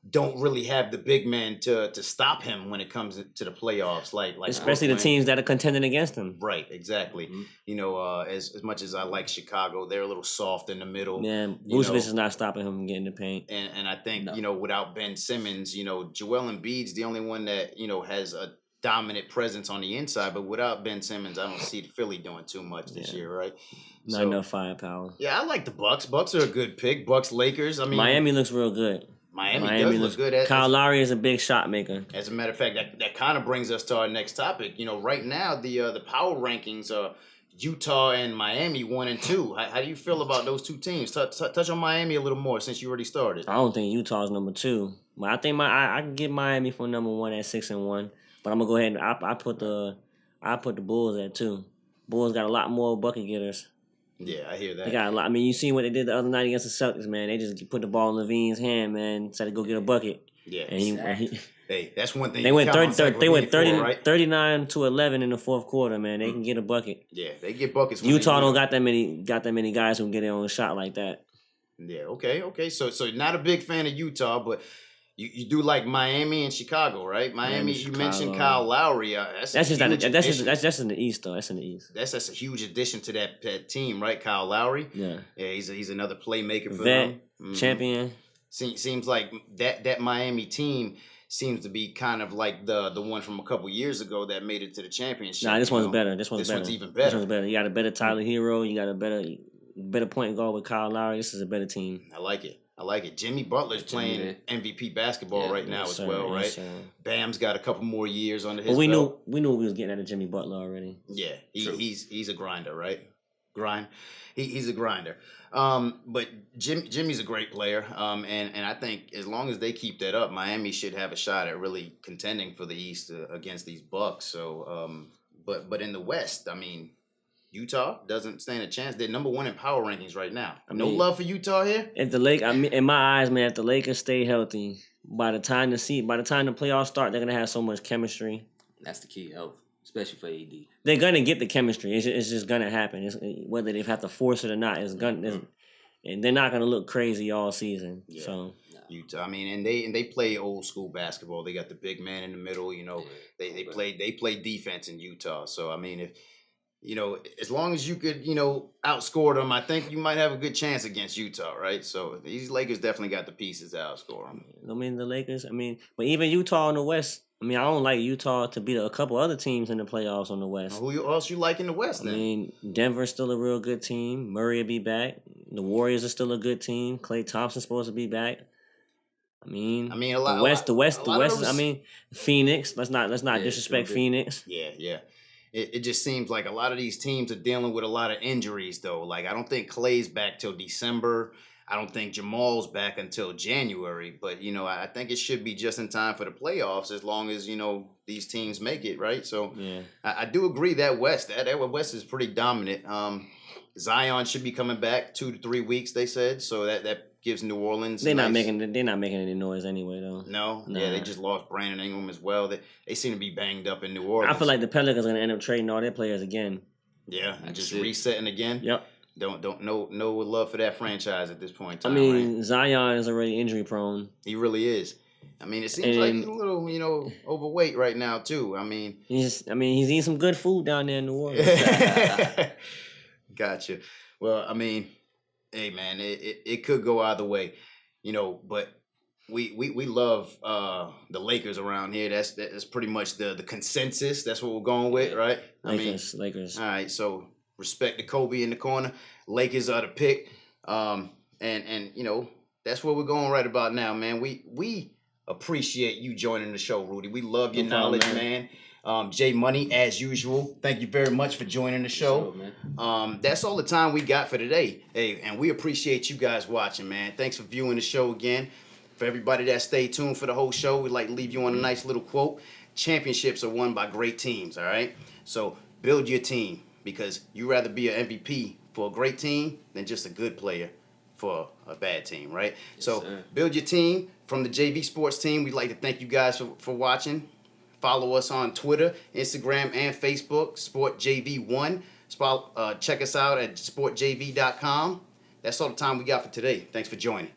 don't really have the big man to stop him when it comes to the playoffs, like especially the teams that are contending against him. Right, exactly. Mm-hmm. You know, as much as I like Chicago, they're a little soft in the middle. Yeah, Vucevic is not stopping him from getting the paint. And I think No. you know, without Ben Simmons, you know, Joel Embiid's the only one that you know has a dominant presence on the inside. But without Ben Simmons, I don't see Philly doing too much this year, right? Not enough firepower. Yeah, I like the Bucks. Bucks are a good pick. Bucks, Lakers. I mean, Miami looks real good. Miami does look good. Kyle Lowry is a big shot maker. As a matter of fact, that kind of brings us to our next topic. You know, right now the power rankings are Utah and Miami 1 and 2. How do you feel about those two teams? Touch on Miami a little more since you already started. I don't think Utah's number 2, but I think I can get Miami for number 1 at 6-1. But I'm gonna go ahead and I put the Bulls at 2. Bulls got a lot more bucket getters. Yeah, I hear that. They got a lot. I mean, you seen what they did the other night against the Celtics, man. They just put the ball in Levine's hand, man. Said to go get a bucket. Yeah, and he hey, that's one thing. They went 39-11 in the fourth quarter, man. They can get a bucket. Yeah, they get buckets. Utah don't got that many guys who can get their own shot like that. Yeah, okay. So not a big fan of Utah, but you do like Miami and Chicago, right? Miami, you mentioned Kyle Lowry. That's just in the East, though. That's in the East. That's a huge addition to that team, right? Kyle Lowry. Yeah, he's another playmaker for Vet, them. Mm-hmm. Champion. Seems like that Miami team seems to be kind of like the one from a couple years ago that made it to the championship. Nah, this one's better. This one's even better. This one's better. You got a better Tyler Hero. You got a better point guard with Kyle Lowry. This is a better team. I like it. Jimmy Butler's playing MVP basketball right now as well, right? Bam's got a couple more years under his belt. We knew we was getting at a Jimmy Butler already. Yeah, he's a grinder, right? He's a grinder. But Jimmy's a great player. And I think as long as they keep that up, Miami should have a shot at really contending for the East against these Bucks. So, but in the West, I mean, Utah doesn't stand a chance. They're number 1 in power rankings right now. No love for Utah here. If in my eyes, man, if the Lakers stay healthy, by the time the playoffs start, they're gonna have so much chemistry. That's the key, health, especially for AD. They're gonna get the chemistry. It's just gonna happen. Whether they have to force it or not, and they're not gonna look crazy all season. Yeah. So Utah, I mean, and they play old school basketball. They got the big man in the middle. You know, they play defense in Utah. So I mean, if you know, as long as you could, you know, outscore them, I think you might have a good chance against Utah, right? So these Lakers definitely got the pieces to outscore them. I mean, the Lakers, but even Utah in the West, I don't like Utah to beat a couple other teams in the playoffs on the West. Who else you like in the West, then? Denver's still a real good team. Murray will be back. The Warriors are still a good team. Klay Thompson's supposed to be back. The West. Phoenix. Let's not disrespect Phoenix. Yeah. It just seems like a lot of these teams are dealing with a lot of injuries, though. Like, I don't think Klay's back till December. I don't think Jamal's back until January. But, you know, I think it should be just in time for the playoffs as long as, you know, these teams make it, right? So, yeah. I do agree that West is pretty dominant. Zion should be coming back 2 to 3 weeks, they said. So that gives New Orleans. They're not making any noise anyway, though. No, nah. Yeah, they just lost Brandon Ingram as well. They seem to be banged up in New Orleans. I feel like the Pelicans are gonna end up trading all their players again. Yeah, and just resetting again. Yep. Don't no love for that franchise at this point in time. Right? Zion is already injury prone. He really is. It seems like he's a little, you know, overweight right now too. He's eating some good food down there in New Orleans. Gotcha. Well, hey man, it could go either way, you know, but we love the Lakers around here. That's pretty much the consensus. That's what we're going with, right? Lakers. All right, so respect the Kobe in the corner. Lakers are the pick. And you know, that's where we're going right about now, man. We appreciate you joining the show, Rudy. We love your knowledge, man. JMoney, as usual, thank you very much for joining the show. That's all the time we got for today. Hey, and we appreciate you guys watching, man. Thanks for viewing the show again. For everybody that stayed tuned for the whole show, we'd like to leave you on a nice little quote. Championships are won by great teams, all right? So build your team, because you'd rather be an MVP for a great team than just a good player for a bad team, right? Yes, so sir. Build your team. From the JV Sports team, we'd like to thank you guys for watching. Follow us on Twitter, Instagram, and Facebook, SportJV1. Check us out at sportjv.com. That's all the time we got for today. Thanks for joining.